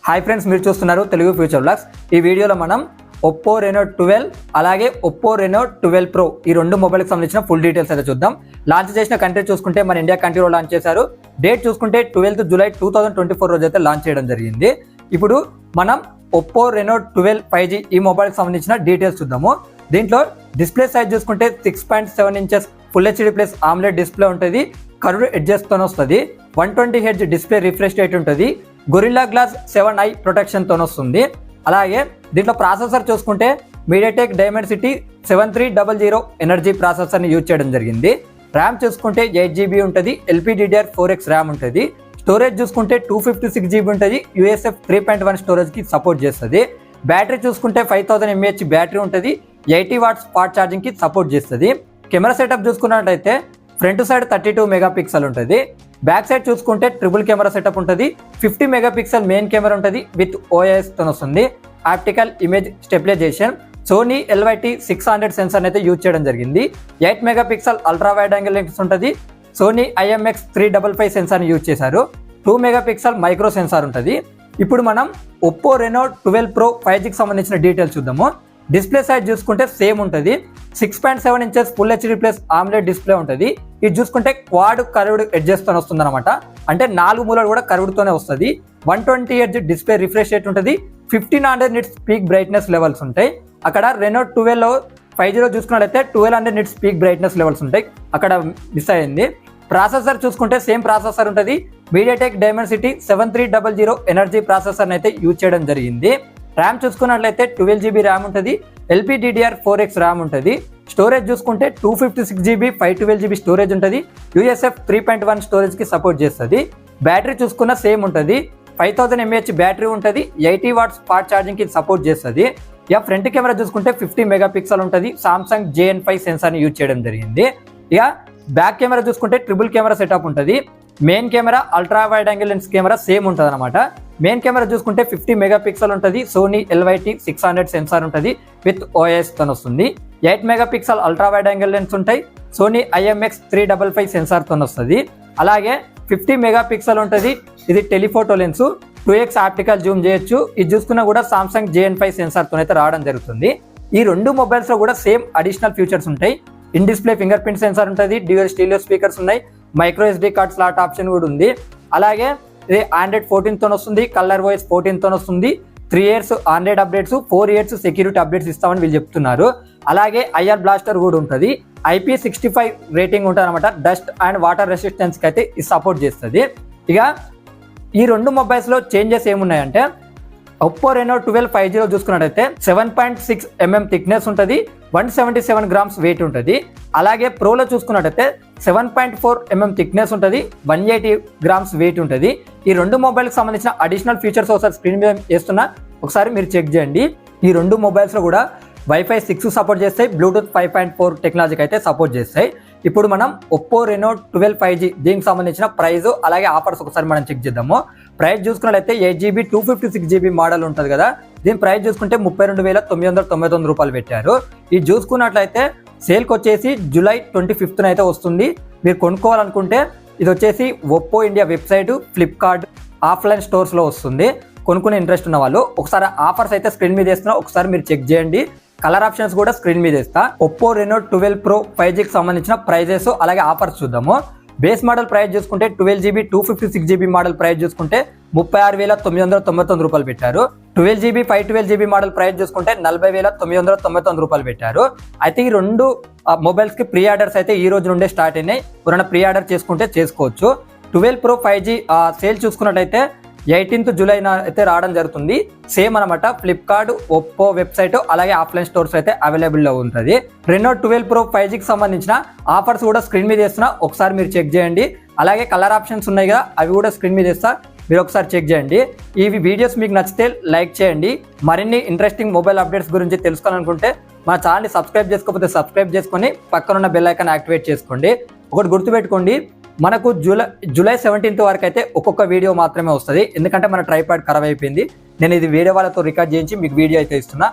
Hi friends, మీరు చూస్తున్నారు Telugu future blogs. ఈ వీడియోలో మనం ఒప్పో రెనో 12 అలాగే ఒప్పో రెనో 12 ప్రో ఈ రెండు మొబైల్కి సంబంధించిన ఫుల్ డీటెయిల్స్ అయితే చూద్దాం. లాంచ్ చేసిన కంట్రీ చూసుకుంటే మన ఇండియా కంట్రీలో లాంచ్ చేశారు. డేట్ చూసుకుంటే 12th జూలై 2024 రోజు అయితే లాంచ్ చేయడం జరిగింది. ఇప్పుడు మనం ఒప్పో రెనో 12 5G ఈ మొబైల్కి సంబంధించిన డీటెయిల్స్ చూద్దాము. దీంట్లో డిస్ప్లే సైజ్ చూసుకుంటే 6.7 inches full HD plus omelette display ఉంటుంది. కర్వ్డ్ ఎడ్జెస్ తో వస్తుంది. 120 Hz డిస్ప్లే రిఫ్రెష్ రేట్ ఉంటుంది. గొరిల్లా గ్లాస్ 7i ప్రొటెక్షన్ తో వస్తుంది. అలాగే దీంట్లో ప్రాసెసర్ చూసుకుంటే మీడియాటెక్ డైమెన్సిటీ 7300 ఎనర్జీ ప్రాసెసర్ ని యూజ్ చేయడం జరిగింది. ర్యామ్ చూసుకుంటే 8GB ఉంటుంది. LPDDR4X ర్యామ్ ఉంటుంది. స్టోరేజ్ చూసుకుంటే 256GB ఉంటుంది. USF 3.1 స్టోరేజ్ కి సపోర్ట్ చేస్తుంది. బ్యాటరీ చూసుకుంటే 5000 mAh బ్యాటరీ ఉంటుంది. 80 వాట్స్ ఫాస్ట్ ఛార్జింగ్ కి సపోర్ట్ చేస్తుంది. కెమెరా సెటప్ చూసుకున్నట్లయితే ఫ్రంట్ సైడ్ 32 మెగాపిక్సెల్ ఉంటుంది. బ్యాక్ సైడ్ చూసుకుంటే ట్రిపుల్ కెమెరా సెటప్ ఉంటుంది. 50 మెగాపిక్సెల్ మెయిన్ కెమెరా ఉంటుంది విత్ OIS తో వస్తుంది. Optical image stabilization Sony LYT 600 sensor అయితే యూజ్ చేయడం జరిగింది. 8 megapixel ultra wide angle lens ఉంటుంది. సోనీ IMX 355 సెన్సార్ ని యూజ్ చేశారు. 2 మెగాపిక్సెల్ మైక్రో సెన్సార్ ఉంటుంది. ఇప్పుడు మనం ఒప్పో రెనో 12 ప్రో 5Gకి సంబంధించిన డీటెయిల్స్ చూద్దాము. డిస్ప్లే సైజ్ చూసుకుంటే సేమ్ ఉంటుంది. 6.7 inches full HD plus omelette display ఉంటుంది. ఇది చూసుకుంటే క్వాడ్ కర్వ్డ్ ఎడ్జెస్ తో వస్తుంది అనమాట. అంటే 4 మూలలు కూడా కర్వ్డ్ తోనే వస్తుంది. 120 Hz డిస్ప్లే రిఫ్రెష్ రేట్ ఉంటుంది. 1500 nits పీక్ బ్రైట్నెస్ లెవెల్స్ ఉంటాయి. అక్కడ రెనో 12 లో 5Gలో చూసుకున్నట్లయితే 1200 nits పీక్ బ్రైట్నెస్ లెవెల్స్ ఉంటాయి. అక్కడ మిస్ అయింది. ప్రాసెసర్ చూసుకుంటే సేమ్ ప్రాసెసర్ ఉంటుంది. మీడియాటెక్ డైమెన్సిటీ 7300 ఎనర్జీ ప్రాసెసర్ అయితే యూజ్ చేయడం జరిగింది. ర్యామ్ చూసుకున్నట్లయితే 12GB ర్యామ్ ఉంటుంది. LPDDR4X ర్యామ్ ఉంటుంది. స్టోరేజ్ చూసుకుంటే 256GB 512GB స్టోరేజ్ ఉంటుంది. USF 3.1 స్టోరేజ్ కి సపోర్ట్ చేస్తుంది. బ్యాటరీ చూసుకున్న సేమ్ ఉంటుంది. 5000 mAh బ్యాటరీ ఉంటుంది. 80 వాట్స్ ఫాస్ట్ ఛార్జింగ్ కి సపోర్ట్ చేస్తుంది. ఇక ఫ్రంట్ కెమెరా చూసుకుంటే 50 మెగాపిక్సెల్ ఉంటుంది. సామ్సంగ్ JN5 సెన్సార్ ని యూజ్ చేయడం జరిగింది. ఇక బ్యాక్ కెమెరా చూసుకుంటే ట్రిపుల్ కెమెరా సెటప్ ఉంటుంది. Main camera ultra wide angle lens camera same ఉంటుంది అనమాట. మెయిన్ కెమెరా చూసుకుంటే 50 మెగాపిక్సెల్ ఉంటుంది. సోనీ LYT 600 సెన్సార్ ఉంటుంది విత్ OIS తో వస్తుంది. 8 megapixel ultra wide angle lens ఉంటాయి. సోనీ IMX 355 సెన్సార్ తో వస్తుంది. అలాగే 50 మెగాపిక్సెల్ ఉంటుంది. ఇది telephoto lens. 2x optical Zoom చేయొచ్చు. ఇది చూసుకున్నా కూడా సామ్సంగ్ JN5 సెన్సార్ తో అయితే రావడం జరుగుతుంది. ఈ రెండు మొబైల్స్ లో కూడా సేమ్ అడిషనల్ ఫీచర్స్ ఉంటాయి. In display finger print censor ఉంటుంది. డ్యూయల్ స్టీరియో స్పీకర్స్ ఉన్నాయి. Micro SD card slot option కూడా ఉంది. అలాగే ఇది ఆండ్రాయిడ్ 14 తో వస్తుంది. కలర్ వాయిస్ 14 తో వస్తుంది. 3 years Android updates, 4 years security updates ఇస్తామని వీళ్ళు చెప్తున్నారు. అలాగే IR బ్లాస్టర్ కూడా ఉంటుంది. IP65 రేటింగ్ ఉంటుంది అనమాట. డస్ట్ అండ్ వాటర్ రెసిస్టెన్స్ కి అయితే ఇది సపోర్ట్ చేస్తుంది. ఇక ఈ రెండు మొబైల్స్ లో చేంజెస్ ఏమున్నాయంటే ఒప్పో రెనో 12 5Gలో చూసుకున్నట్టయితే 7.6 mm థిక్నెస్ ఉంటుంది. 177 grams వెయిట్ ఉంటుంది. అలాగే ప్రోలో చూసుకున్నట్టయితే 7.4 mm థిక్నెస్ ఉంటుంది. 180 grams వెయిట్ ఉంటుంది. ఈ రెండు మొబైల్కి సంబంధించిన అడిషనల్ ఫీచర్స్ ఒకసారి స్క్రీన్ మీద వేస్తున్నా, ఒకసారి మీరు చెక్ చేయండి. ఈ రెండు మొబైల్స్లో కూడా Wi-Fi 6 సపోర్ట్ చేస్తాయి. బ్లూటూత్ 5.4 టెక్నాలజీకి అయితే సపోర్ట్ చేస్తాయి. ఇప్పుడు మనం ఒప్పో రెనో 12 5G దీనికి సంబంధించిన ప్రైస్ అలాగే ఆఫర్స్ ఒకసారి మనం చెక్ చేద్దాము. ప్రైస్ చూసుకున్నట్లయితే 8GB 256GB మోడల్ ఉంటుంది కదా, దీని ప్రైస్ చూసుకుంటే 32,999 రూపాయలు పెట్టారు. ఇది చూసుకున్నట్లయితే సేల్కి వచ్చేసి జూలై 25th అయితే వస్తుంది. మీరు కొనుక్కోవాలనుకుంటే ఇది వచ్చేసి Oppo India website, Flipkart offline స్టోర్స్లో వస్తుంది. కొనుక్కునే ఇంట్రెస్ట్ ఉన్న వాళ్ళు ఒకసారి ఆఫర్స్ అయితే స్క్రీన్ మీద వేస్తున్నా, ఒకసారి మీరు చెక్ చేయండి. కలర్ ఆప్షన్స్ కూడా స్క్రీన్ మీద ఇస్తా. ఒప్పో రెనో 12 ప్రో 5Gకి సంబంధించిన ప్రైజెస్ అలాగే ఆఫర్స్ చూద్దాము. బేస్ మోడల్ ప్రైస్ చూసుకుంటే 12GB 256GB మోడల్ ప్రైస్ చూసుకుంటే 36,999 రూపాయలు పెట్టారు. 12GB 512GB మోడల్ ప్రైస్ చూసుకుంటే 40,999 రూపాయలు పెట్టారు. అయితే ఈ రెండు మొబైల్స్ కి ప్రీ ఆర్డర్స్ అయితే ఈ రోజు నుండే స్టార్ట్ అయినాయి. ఎవరైనా ప్రీ ఆర్డర్ చేసుకుంటే చేసుకోవచ్చు. 12 ప్రో 5G సేల్ చూసుకున్నట్టయితే 18th జూలై అయితే రావడం జరుగుతుంది. సేమ్ అనమాట. ఫ్లిప్కార్ట్, ఒప్పో వెబ్సైట్ అలాగే ఆఫ్లైన్ స్టోర్స్ అయితే అవైలబుల్లో ఉంటుంది. రెనో 12 ప్రో 5Gకి సంబంధించిన ఆఫర్స్ కూడా స్క్రీన్ మీద వేస్తున్నా, ఒకసారి మీరు చెక్ చేయండి. అలాగే కలర్ ఆప్షన్స్ ఉన్నాయి కదా, అవి కూడా స్క్రీన్ మీద వేస్తా, మీరు ఒకసారి చెక్ చేయండి. ఈ వీడియోస్ మీకు నచ్చితే లైక్ చేయండి. మరిన్ని ఇంట్రెస్టింగ్ మొబైల్ అప్డేట్స్ గురించి తెలుసుకోవాలనుకుంటే మా ఛానల్ని సబ్స్క్రైబ్ చేసుకోకపోతే సబ్స్క్రైబ్ చేసుకొని పక్కనున్న బెల్ ఐకాన్ యాక్టివేట్ చేసుకోండి. ఒకటి గుర్తుపెట్టుకోండి, మనకు జూలై 17th వరకు అయితే ఒక్కొక్క వీడియో మాత్రమే వస్తుంది. ఎందుకంటే మన ట్రైపాడ్ ఖరాబ్ అయిపోయింది. నేను ఇది వేరే వాళ్ళతో రికార్డ్ చేయించి మీకు వీడియో అయితే ఇస్తున్నా.